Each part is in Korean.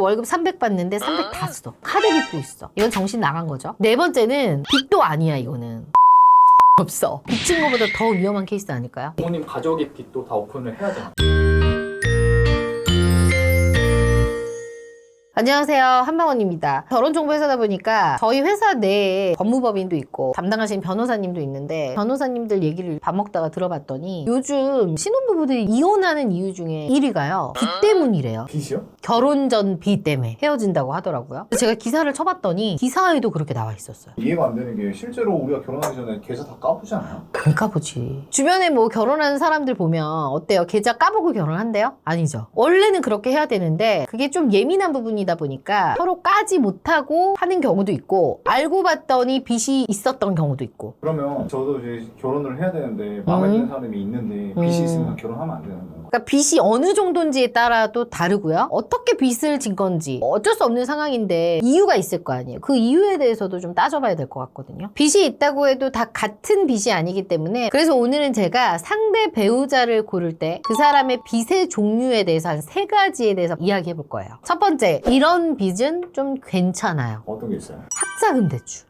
월급 300 받는데 300 다 써. 카드빚도 있어. 이건 정신 나간 거죠. 네 번째는 빚도 아니야, 이거는. 없어. 빚진 거보다 더 위험한 케이스 아닐까요? 부모님 가족의 빚도 다 오픈을 해야 되나? 안녕하세요, 한방원입니다. 결혼정보회사다 보니까 저희 회사 내에 법무법인도 있고 담당하시는 변호사님도 있는데 변호사님들 얘기를 밥 먹다가 들어봤더니 요즘 신혼부부들이 이혼하는 이유 중에 1위가요 빚 때문이래요. 빚이요? 결혼 전 빚 때문에 헤어진다고 하더라고요. 제가 기사를 쳐봤더니 기사에도 그렇게 나와 있었어요. 이해가 안 되는 게 실제로 우리가 결혼하기 전에 계좌 다 까부지 않아요? 그러니까 보지. 주변에 뭐 결혼하는 사람들 보면 어때요? 계좌 까보고 결혼한대요? 아니죠. 원래는 그렇게 해야 되는데 그게 좀 예민한 부분이다 보니까 서로 까지 못하고 하는 경우도 있고 알고 봤더니 빚이 있었던 경우도 있고. 그러면 저도 이제 결혼을 해야 되는데 마음에 드는 사람이 있는데 빚이 있으면 결혼하면 안 되는 거예요? 그러니까 빚이 어느 정도인지에 따라도 다르고요. 어떻게 빚을 진 건지 어쩔 수 없는 상황인데 이유가 있을 거 아니에요. 그 이유에 대해서도 좀 따져봐야 될 것 같거든요. 빚이 있다고 해도 다 같은 빚이 아니기 때문에 그래서 오늘은 제가 상대 배우자를 고를 때 그 사람의 빚의 종류에 대해서 한 3가지에 대해서 이야기해 볼 거예요. 첫 번째, 이런 빚은 좀 괜찮아요. 어떤 게 있어요? 학자금 대출.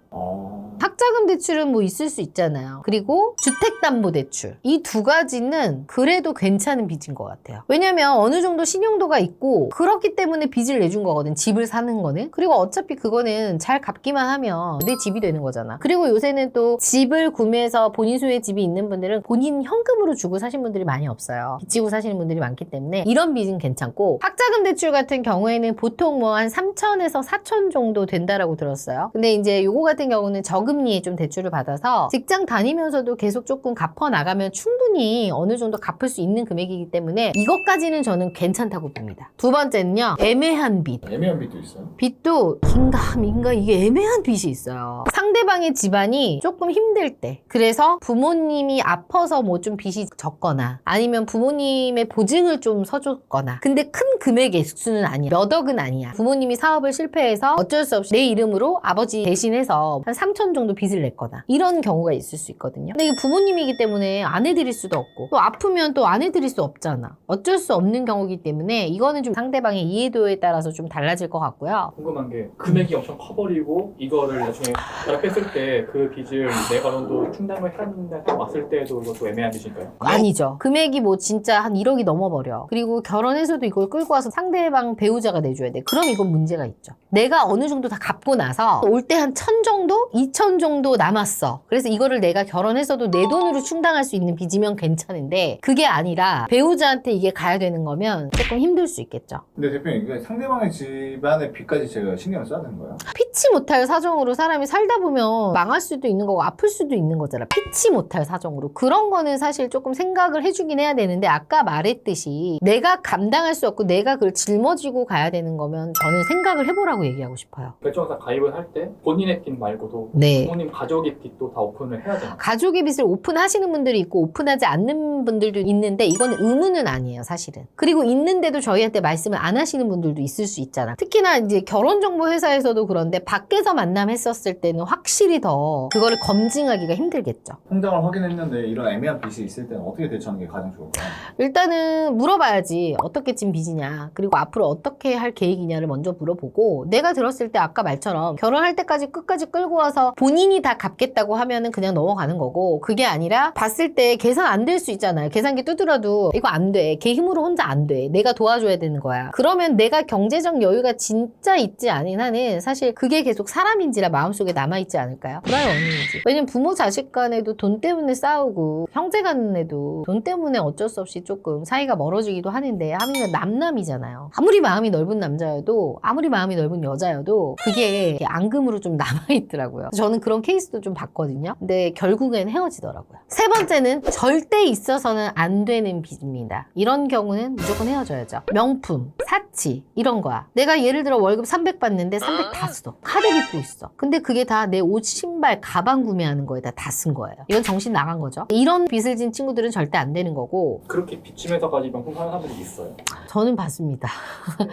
학자금 대출은 뭐 있을 수 있잖아요. 그리고 주택담보대출. 이 2가지는 그래도 괜찮은 빚인 것 같아요. 왜냐면 어느 정도 신용도가 있고 그렇기 때문에 빚을 내준 거거든. 집을 사는 거는. 그리고 어차피 그거는 잘 갚기만 하면 내 집이 되는 거잖아. 그리고 요새는 또 집을 구매해서 본인 소유의 집이 있는 분들은 본인 현금으로 주고 사신 분들이 많이 없어요. 빚지고 사시는 분들이 많기 때문에 이런 빚은 괜찮고 학자금 대출 같은 경우에는 보통 뭐 한 3천에서 4천 정도 된다라고 들었어요. 근데 이제 요거 같은 경우는 저금리에 좀 대출을 받아서 직장 다니면서도 계속 조금 갚아 나가면 충분히 어느 정도 갚을 수 있는 금액이기 때문에 이것까지는 저는 괜찮다고 봅니다. 두 번째는요, 애매한 빚. 애매한 빚도 있어요? 빚도 긴가 이게 애매한 빚이 있어요. 상대방의 집안이 조금 힘들 때, 그래서 부모님이 아파서 뭐 좀 빚이 적거나 아니면 부모님의 보증을 좀 서줬거나, 근데 큰 금액의 수는 아니야. 몇 억은 아니야. 부모님이 사업을 실패해서 어쩔 수 없이 내 이름으로 아버지 대신해서 한 3천 정도 빚을 냈거나 이런 경우가 있을 수 있거든요. 근데 이게 부모님이기 때문에 안 해드릴 수도 없고 또 아프면 또 안 해드릴 수 없잖아. 어쩔 수 없는 경우이기 때문에 이거는 좀 상대방의 이해도에 따라서 좀 달라질 것 같고요. 궁금한 게 금액이 엄청 커버리고 이거를 나중에 내가 뺐을 때 그 빚을 내가 정도 충당을 해야 된다 왔을 때도 이것도 애매한 빚인가요? 아니죠. 금액이 뭐 진짜 한 1억이 넘어버려. 그리고 결혼해서도 이걸 끌고 와서 상대방 배우자가 내줘야 돼. 그럼 이건 문제가 있죠. 내가 어느 정도 다 갚고 나서 올 때 한 1,000 정도? 2,000 정도 남았어. 그래서 이거를 내가 결혼해서도 내 돈으로 충당할 수 있는 빚이면 괜찮은데 그게 아니라 배우자한테 이게 가야 되는 거면 조금 힘들 수 있겠죠. 근데 대표님, 이게 상대방의 집안의 빚까지 제가 신경을 써야 되는 거예요? 피치 못할 사정으로 사람이 살다 보면 망할 수도 있는 거고 아플 수도 있는 거잖아. 피치 못할 사정으로. 그런 거는 사실 조금 생각을 해주긴 해야 되는데 아까 말했듯이 내가 감당할 수 없고 내가 그걸 짊어지고 가야 되는 거면 저는 생각을 해보라고 얘기하고 싶어요. 결정사 가입을 할 때 본인의 빚 말고도 네. 부모님 가족의 빚도 다 오픈을 해야 되나? 가족의 빚을 오픈하시는 분들이 있고 오픈하지 않는 분들도 있는데 이건 의무는 아니에요, 사실은. 그리고 있는데도 저희한테 말씀을 안 하시는 분들도 있을 수 있잖아. 특히나 이제 결혼정보회사에서도 그런데 밖에서 만남했었을 때는 확실히 더 그거를 검증하기가 힘들겠죠. 통장을 확인했는데 이런 애매한 빚이 있을 때는 어떻게 대처하는 게 가장 좋을까요? 일단은 물어봐야지. 어떻게 찐 빚이냐, 그리고 앞으로 어떻게 할 계획이냐를 먼저 물어보고, 내가 들었을 때 아까 말처럼 결혼할 때까지 끝까지 끌고 와서 본인이 다 갚겠다고 하면은 그냥 넘어가는 거고, 그게 아니라 봤을 때 계산 안 될 수 있잖아요. 계산기 두드려도 이거 안 돼. 걔 힘으로 혼자 안 돼. 내가 도와줘야 되는 거야. 그러면 내가 경제적 여유가 진짜 있지 않은 한은 사실 그게 계속 사람인지라 마음속에 남아있지 않을까요? 불화의 원인이지. 왜냐면 부모 자식 간에도 돈 때문에 싸우고 형제 간에도 돈 때문에 어쩔 수 없이 조금 사이가 멀어지기도 하는데 하물며 남남이잖아요. 아무리 마음이 넓은 남자여도 아무리 마음이 넓은 여자여도 그게 앙금으로 좀 남아있더라고요. 저는 그런 케이스도 좀 봤거든요. 근데 결국엔 헤어지더라고요. 세 번째는 절대 있어서는 안 되는 빚입니다. 이런 경우는 무조건 헤어져야죠. 명품, 사치 이런 거야. 내가 예를 들어 월급 300 받는데 300 다 써. 카드빚도 있어. 근데 그게 다 내 옷, 신발, 가방 구매하는 거에다 다 쓴 거예요. 이건 정신 나간 거죠. 이런 빚을 진 친구들은 절대 안 되는 거고, 그렇게 빚지면서까지 명품하는 사람들이 있어요. 저는 봤습니다.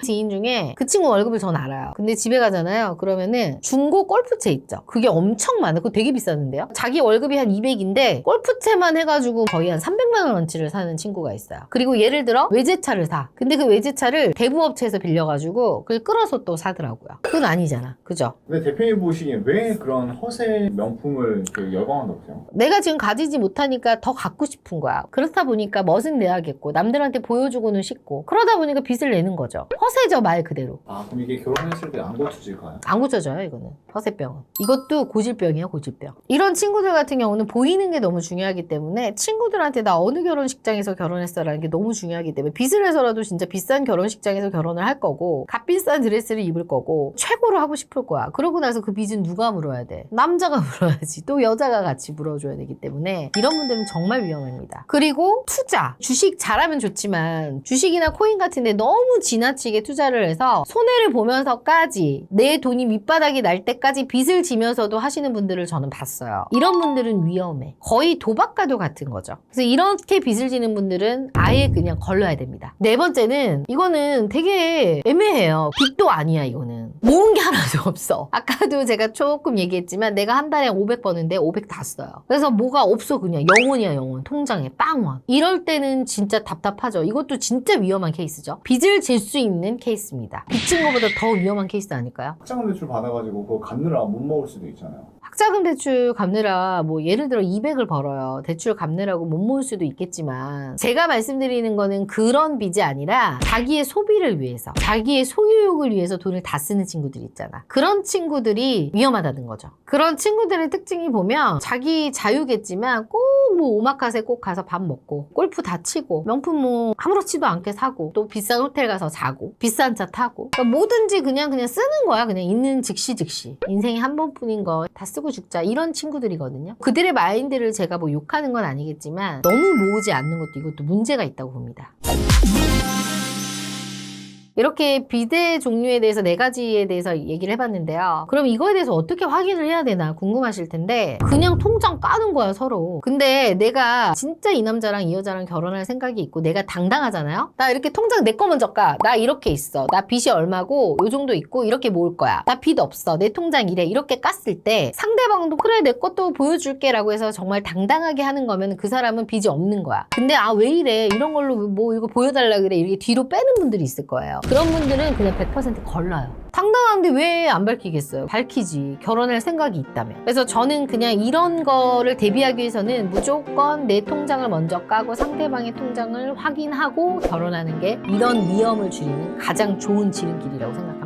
지인 중에 그 친구 월급을 전 알아요. 근데 집에 가잖아요. 그러면은 중고 골프채 있죠. 있죠. 그게 엄청 많아. 그거 되게 비싸는데요. 자기 월급이 한 200인데 골프채만 해가지고 거의 한 300만 원어치를 사는 친구가 있어요. 그리고 예를 들어 외제차를 사. 근데 그 외제차를 대부업체에서 빌려가지고 그걸 끌어서 또 사더라고요. 그건 아니잖아. 그죠? 근데 대표님 보시기엔 왜 그런 허세 명품을 이렇게 열광한다고 보세요? 내가 지금 가지지 못하니까 더 갖고 싶은 거야. 그렇다 보니까 멋은 내야겠고 남들한테 보여주고는 싶고 그러다 보니까 빚을 내는 거죠. 허세죠, 말 그대로. 아 그럼 이게 결혼했을 때 안 고쳐질까요? 안 고쳐져요, 이거는. 허세병은. 이것도 고질병이에요, 고질병. 이런 친구들 같은 경우는 보이는 게 너무 중요하기 때문에 친구들한테 나 어느 결혼식장에서 결혼했어라는 게 너무 중요하기 때문에 빚을 내서라도 진짜 비싼 결혼식장에서 결혼을 할 거고 값비싼 드레스를 입을 거고 최고로 하고 싶을 거야. 그러고 나서 그 빚은 누가 물어야 돼? 남자가 물어야지. 또 여자가 같이 물어줘야 되기 때문에 이런 분들은 정말 위험합니다. 그리고 투자. 주식 잘하면 좋지만 주식이나 코인 같은 데 너무 지나치게 투자를 해서 손해를 보면서까지 내 돈이 밑바닥이 날 때까지 빚을 지면서도 하시는 분들을 저는 봤어요. 이런 분들은 위험해. 거의 도박과도 같은 거죠. 그래서 이렇게 빚을 지는 분들은 아예 그냥 걸러야 됩니다. 네 번째는 이거는 되게 애매해요. 빚도 아니야 이거는. 모은 게 하나도 없어. 아까도 제가 조금 얘기했지만 내가 한 달에 500 버는데 500 다 써요. 그래서 뭐가 없어 그냥. 영원이야 영원. 통장에 빵원. 이럴 때는 진짜 답답하죠. 이것도 진짜 위험한 케이스죠. 빚을 질 수 있는 케이스입니다. 빚진 것보다 더 위험한 케이스 아닐까요? 학자금 대출 받아가지고 그거 갚느라 못 먹을 수도 있잖아요. 학자금 대출 갚느라 뭐 예를 들어 200을 벌어요. 대출 갚느라고 못 모을 수도 있겠지만 제가 말씀드리는 거는 그런 빚이 아니라 자기의 소비를 위해서 자기의 소유욕을 위해서 돈을 다 쓰는 친구들 있잖아. 그런 친구들이 위험하다는 거죠. 그런 친구들의 특징이 보면 자기 자유겠지만 꼭 뭐 오마카세 꼭 가서 밥 먹고 골프 다 치고 명품 뭐 아무렇지도 않게 사고 또 비싼 호텔 가서 자고 비싼 차 타고 그러니까 뭐든지 그냥 쓰는 거야. 그냥 있는 즉시 인생이 한 번뿐인 거 다 쓰고 죽자 이런 친구들이거든요. 그들의 마인드를 제가 뭐 욕하는 건 아니겠지만 너무 모으지 않는 것도 이것도 문제가 있다고 봅니다. 이렇게 빚의 종류에 대해서 4가지에 대해서 얘기를 해봤는데요. 그럼 이거에 대해서 어떻게 확인을 해야 되나 궁금하실 텐데 그냥 통장 까는 거야 서로. 근데 내가 진짜 이 남자랑 이 여자랑 결혼할 생각이 있고 내가 당당하잖아요. 나 이렇게 통장 내 거 먼저 까. 나 이렇게 있어. 나 빚이 얼마고 요 정도 있고 이렇게 모을 거야. 나 빚 없어. 내 통장 이래. 이렇게 깠을 때 상대방도 그래 내 것도 보여줄게 라고 해서 정말 당당하게 하는 거면 그 사람은 빚이 없는 거야. 근데 아 왜 이래 이런 걸로 뭐 이거 보여달라 그래 이렇게 뒤로 빼는 분들이 있을 거예요. 그런 분들은 그냥 100% 걸러요. 당당한데 왜 안 밝히겠어요? 밝히지. 결혼할 생각이 있다면. 그래서 저는 그냥 이런 거를 대비하기 위해서는 무조건 내 통장을 먼저 까고 상대방의 통장을 확인하고 결혼하는 게 이런 위험을 줄이는 가장 좋은 지름길이라고 생각합니다.